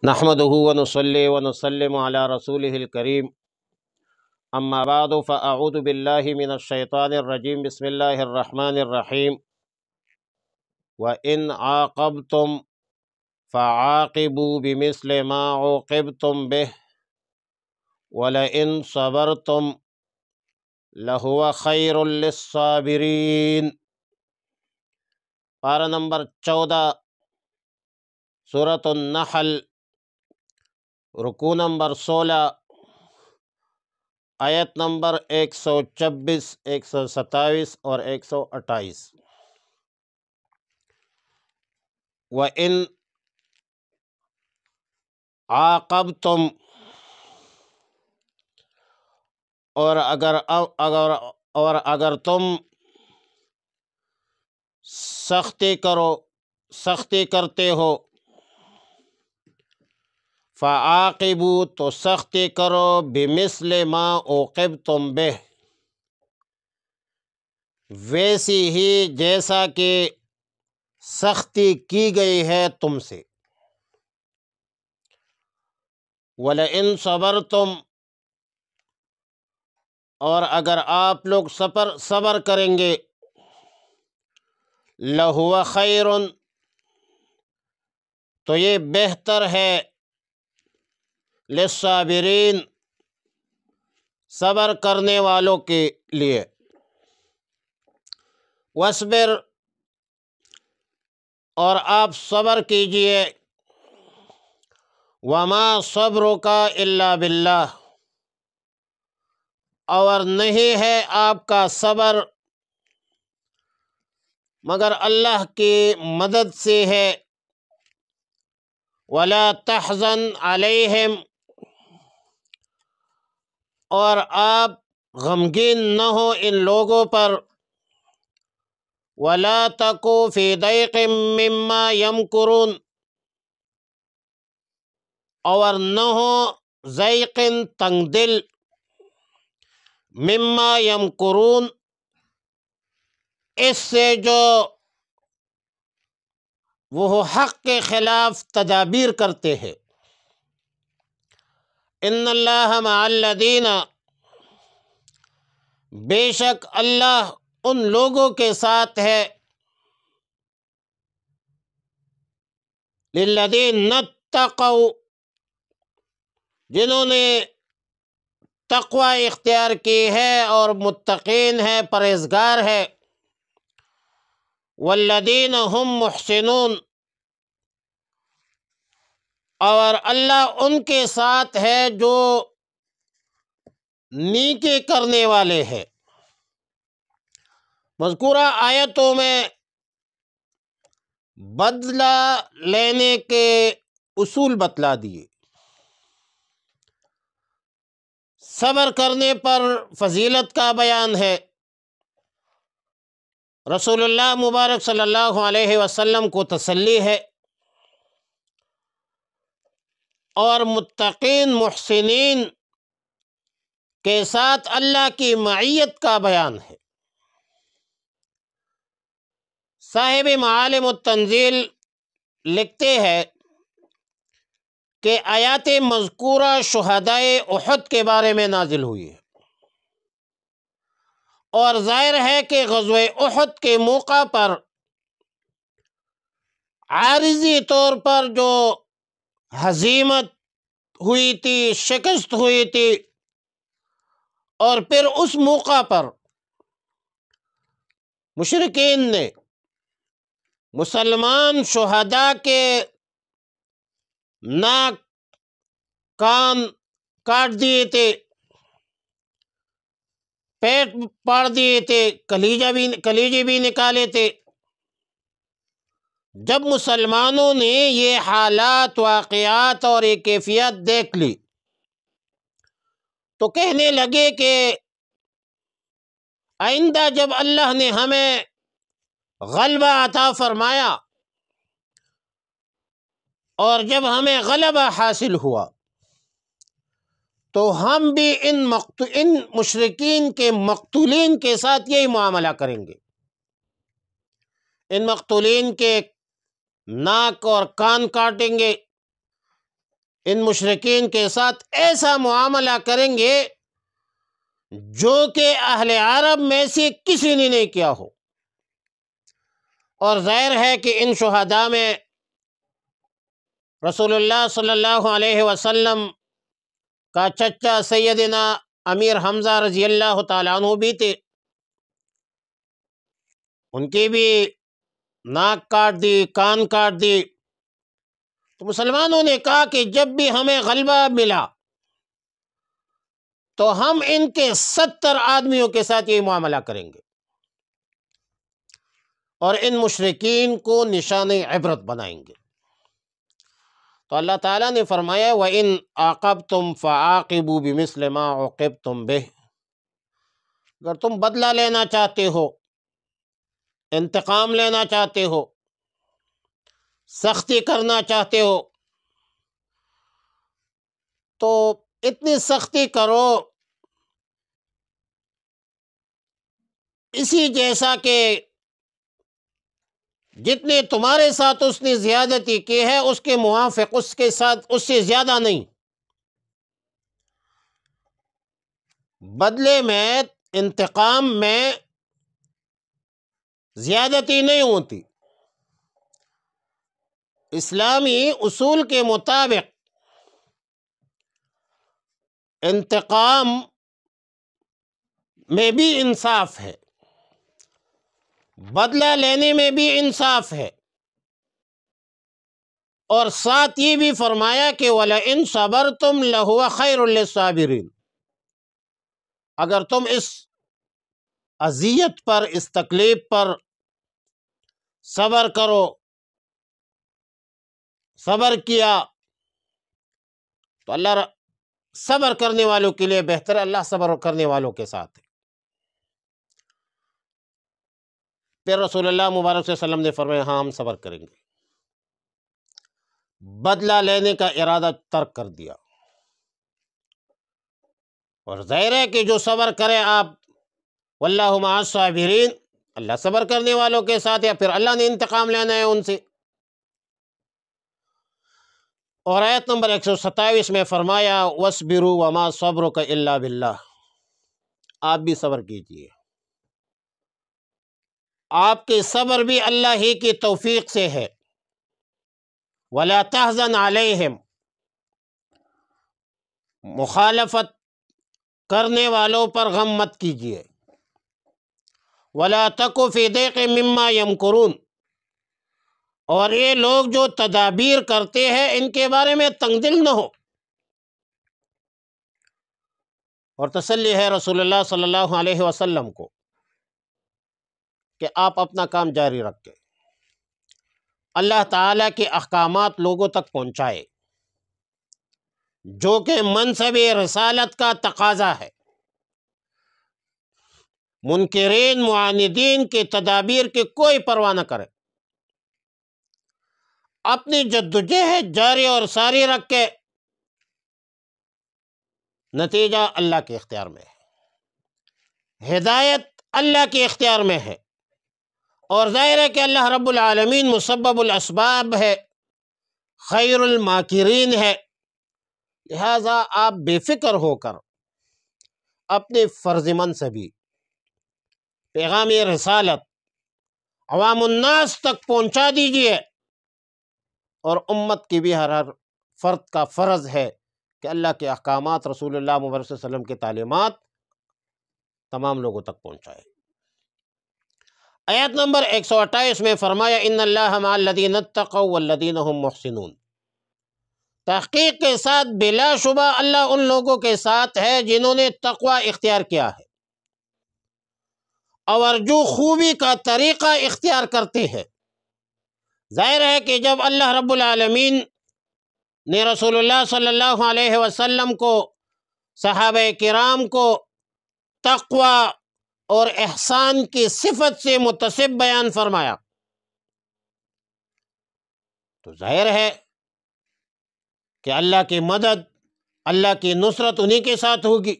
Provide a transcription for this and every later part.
نحمده ونصلي ونسلم على رسوله الكريم اما بعد فاعوذ بالله من الشيطان الرجيم بسم الله الرحمن الرحيم وان عاقبتم فعاقبوا بمثل ما عوقبتم به ولئن صبرتم لهو خير للصابرين۔ پارہ نمبر 14 سورۃ النحل، رکوع نمبر 16، آیت نمبر 126، 127 اور 128۔ وَإِنْ عَاقَبْتُمْ، اور اگر تم سختی کرتے ہو، فَعَاقِبُوا، تو سختی کرو، بِمِثْلِ مَا عُوقِبْتُمْ بِهِ، ویسی ہی جیسا کہ سختی کی گئی ہے تم سے۔ وَلَئِن صَبَرْتُمْ، اور اگر آپ لوگ صبر کریں گے، لَهُوَ خَيْرٌ، تو یہ بہتر ہے، لِلصَّابِرِينَ، صبر کرنے والوں کے لیے۔ وَاصْبِرْ، اور آپ صبر کیجئے، وَمَا صَبْرُكَ إِلَّا بِاللَّهِ، اور نہیں ہے آپ کا صبر مگر اللہ کی مدد سے ہے۔ وَلَا تَحْزَنْ عَلَيْهِمْ، اور آپ غمگین نہ ہو ان لوگوں پر۔ وَلَا تَكُ فِي ضَيْقٍ مِّمَّا يَمْكُرُونَ، اور نہ ہو ضیقٍ تنگ دل، مما یمکرون، اس سے جو وہ حق کے خلاف تدابیر کرتے ہیں۔ ان اللہ مع الذین، بے شک اللہ ان لوگوں کے ساتھ ہے، للذین اتقوا، جنہوں نے تقوی اختیار کی ہے اور متقین ہے، پرہیزگار ہے۔ والذین هم محسنون، اور اللہ ان کے ساتھ ہے جو نیکی کرنے والے ہیں۔ مذکورہ آیتوں میں بدلہ لینے کے اصول بتلا دیے۔ صبر کرنے پر فضیلت کا بیان ہے۔ رسول اللہ مبارک صلی اللہ علیہ وسلم کو تسلی ہے، اور متقین محسنین کے ساتھ اللہ کی معیت کا بیان ہے۔ صاحب معالم التنزیل لکھتے ہیں کہ آیات مذکورہ شہدائے احد کے بارے میں نازل ہوئی ہے، اور ظاہر ہے کہ غزوہ احد کے موقع پر عارضی طور پر جو ہزیمت ہوئی تھی، شکست ہوئی تھی، اور پھر اس موقع پر مشرکین نے مسلمان شہداء کے ناک کان کاٹ دیے تھے، پیٹ پاڑ دیے تھے، کلیجے بھی نکالے تھے۔ جب مسلمانوں نے یہ حالات، واقعات اور یہ کیفیت دیکھ لی تو کہنے لگے کہ آئندہ جب اللہ نے ہمیں غلبہ عطا فرمایا اور جب ہمیں غلبہ حاصل ہوا تو ہم بھی ان مشرکین کے مقتولین کے ساتھ یہی معاملہ کریں گے، ان مقتولین کے ناک اور کان کاٹیں گے، ان مشرکین کے ساتھ ایسا معاملہ کریں گے جو کہ اہل عرب میں سے کسی نے نہیں کیا ہو۔ اور ظاہر ہے کہ ان شہداء میں رسول اللہ صلی اللہ علیہ وسلم کا چچا سیدنا امیر حمزہ رضی اللہ تعالیٰ عنہ بھی تھے، ان کی بھی ناک کاٹ دی، کان کاٹ دی۔ تو مسلمانوں نے کہا کہ جب بھی ہمیں غلبہ ملا تو ہم ان کے 70 آدمیوں کے ساتھ یہ معاملہ کریں گے اور ان مشرکین کو نشان عبرت بنائیں گے۔ تو اللہ تعالیٰ نے فرمایا وَإِنْ عَاقَبْتُمْ فَعَاقِبُوا بِمِثْلِ مَا عُوقِبْتُمْ بِهِ، اگر تم بدلہ لینا چاہتے ہو، انتقام لینا چاہتے ہو، سختی کرنا چاہتے ہو، تو اتنی سختی کرو اسی جیسا کہ جتنے تمہارے ساتھ اس نے زیادتی کی ہے اس کے موافق، اس کے ساتھ اس سے زیادہ نہیں۔ بدلے میں، انتقام میں زیادتی نہیں ہوتی۔ اسلامی اصول کے مطابق انتقام میں بھی انصاف ہے، بدلہ لینے میں بھی انصاف ہے، اور ساتھ یہ بھی فرمایا کہ وَلَئِن صَبَرْتُمْ لَهُوَ خَيْرٌ لِلصَّابِرِينَ، اگر تم اس اذیت پر، اس تکلیف پر صبر کرو، صبر کیا تو اللہ صبر کرنے والوں کے لیے بہتر ہے، اللہ صبر کرنے والوں کے ساتھ ہے۔ پھر رسول اللہ مبارک صلی اللہ علیہ وسلم نے فرمایا ہاں ہم صبر کریں گے، بدلہ لینے کا ارادہ ترک کر دیا۔ اور ظاہر ہے کہ جو صبر کرے آپ، واللہ مع الصابرین، اللہ صبر کرنے والوں کے ساتھ ہے، پھر اللہ نے انتقام لینا ہے ان سے۔ اور آیت نمبر 127 میں فرمایا وَاصْبِرُوا وَمَا صَبْرُكَ إِلَّا بِاللَّهِ، آپ بھی صبر کیجئے، آپ کے صبر بھی اللہ ہی کی توفیق سے ہے۔ وَلَا تَحْزَنْ عَلَيْهِمْ، مخالفت کرنے والوں پر غم مت کیجئے۔ وَلَا تَكُ فِي ضِيقٍ مِّمَّا يَمْكُرُونَ، اور یہ لوگ جو تدابیر کرتے ہیں ان کے بارے میں تنگ دل نہ ہو۔ اور تسلی ہے رسول اللہ صلی اللہ علیہ وسلم کو کہ آپ اپنا کام جاری رکھیں، اللہ تعالیٰ کے احکامات لوگوں تک پہنچائے، جو کہ منصب رسالت کا تقاضا ہے۔ منکرین، معاندین کی تدابیر کی کوئی پرواہ نہ کرے، اپنی جدوجہد جاری اور ساری رکھ کے، نتیجہ اللہ کے اختیار میں ہے، ہدایت اللہ کے اختیار میں ہے، اور ظاہر ہے کہ اللہ رب العالمین مسبب الاسباب ہے، خیر الماکرین ہے۔ لہذا آپ بے فکر ہو کر اپنے فرض منصبی پیغام رسالت عوام الناس تک پہنچا دیجئے، اور امت کی بھی ہر فرد کا فرض ہے کہ اللہ کے احکامات، رسول اللہ مبارک صلی اللہ علیہ وسلم کی تعلیمات تمام لوگوں تک پہنچائے۔ آیت نمبر 128 میں فرمایا ان اللہ مع الذین اتقوا والذین هم محسنون، تحقیق کے ساتھ بلا شبہ اللہ ان لوگوں کے ساتھ ہے جنہوں نے تقوی اختیار کیا ہے اور جو خوبی کا طریقہ اختیار کرتے ہیں۔ ظاہر ہے کہ جب اللہ رب العالمین نے رسول اللہ صلی اللہ علیہ وسلم کو، صحابہ کرام کو تقوی اور احسان کی صفت سے متصف بیان فرمایا، تو ظاہر ہے کہ اللہ کی مدد، اللہ کی نصرت انہی کے ساتھ ہوگی۔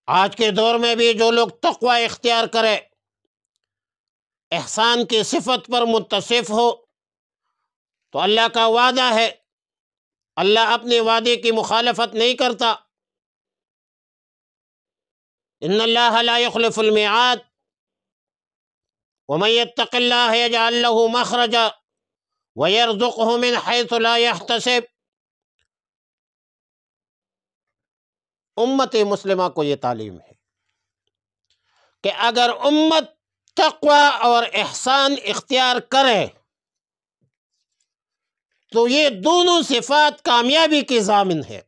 آج کے دور میں بھی جو لوگ تقوی اختیار کرے، احسان کی صفت پر متصف ہو، تو اللہ کا وعدہ ہے اللہ اپنے وعدے کی مخالفت نہیں کرتا۔ ان اللہ لا يخلف الميعاد ومن يتق الله يجعل له مخرجا ويرزقه من حيث لا يحتسب۔ امت مسلمہ کو یہ تعلیم ہے کہ اگر امت تقوی اور احسان اختیار کرے تو یہ دونوں صفات کامیابی کی ضامن ہے۔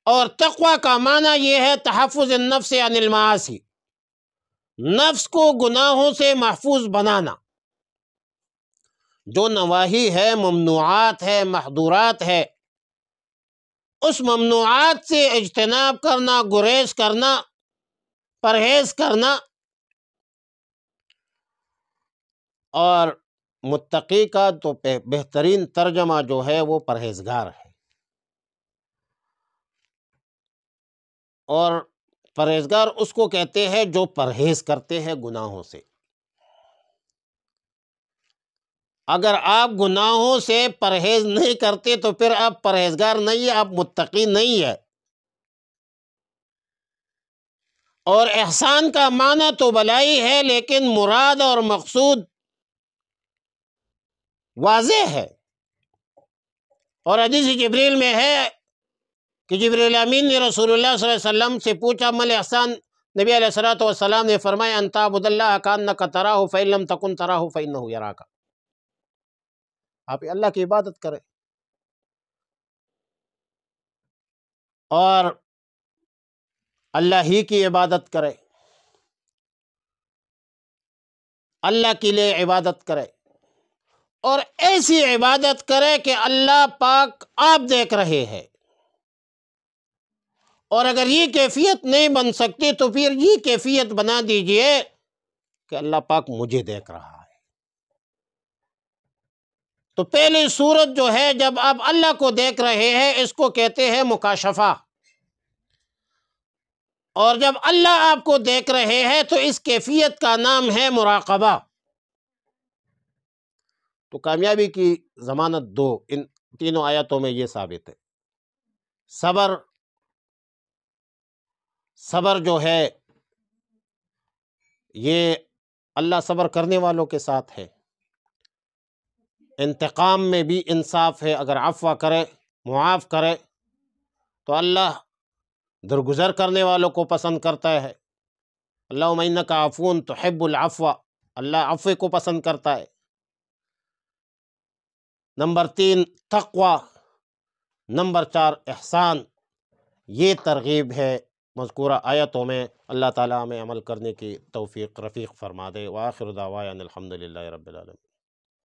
اور تقوی کا معنی یہ ہے تحفظ النفس عن المعاصی، نفس کو گناہوں سے محفوظ بنانا۔ جو نواہی ہے، ممنوعات ہے، محظورات ہے، اس ممنوعات سے اجتناب کرنا، گریز کرنا، پرہیز کرنا۔ اور متقی کا تو بہترین ترجمہ جو ہے وہ پرہیزگار ہے۔ اور پرہیزگار اس کو کہتے ہیں جو پرہیز کرتے ہیں گناہوں سے۔ اگر آپ گناہوں سے پرہیز نہیں کرتے تو پھر آپ پرہیزگار نہیں ہیں، آپ متقی نہیں ہیں۔ اور احسان کا معنی تو بھلائی ہے، لیکن مراد اور مقصود واضح ہے۔ اور حدیث جبریل میں ہے کہ جبریل امین نے رسول اللہ صلی اللہ علیہ وسلم سے پوچھا مل احسان، نبی علیہ الصلوۃ والسلام نے فرمایا ان تعبد اللہ کانک تراہ فإن لم تکن تراہ فإنہ یراک۔ آپ اللہ کی عبادت کریں اور اللہ ہی کی عبادت کریں، اللہ کے لیے عبادت کرے، اور ایسی عبادت کرے کہ اللہ پاک آپ دیکھ رہے ہیں۔ اور اگر یہ کیفیت نہیں بن سکتی تو پھر یہ کیفیت بنا دیجئے کہ اللہ پاک مجھے دیکھ رہا ہے۔ تو پہلی صورت جو ہے جب آپ اللہ کو دیکھ رہے ہیں اس کو کہتے ہیں مکاشفہ، اور جب اللہ آپ کو دیکھ رہے ہیں تو اس کیفیت کا نام ہے مراقبہ۔ تو کامیابی کی ضمانت دو ان تینوں آیاتوں میں یہ ثابت ہے۔ صبر جو ہے یہ اللہ صبر کرنے والوں کے ساتھ ہے۔ انتقام میں بھی انصاف ہے، اگر عفو کرے، معاف کرے تو اللہ درگزر کرنے والوں کو پسند کرتا ہے۔ اللہم انک عفو تحب العفو، اللہ عفو کو پسند کرتا ہے۔ نمبر 3 تقوی، نمبر 4 احسان۔ یہ ترغیب ہے مذکورہ آیتوں میں۔ اللہ تعالیٰ ہمیں عمل کرنے کی توفیق رفیق فرما دے۔ وآخر دعوانا الحمد للہ رب العالمین۔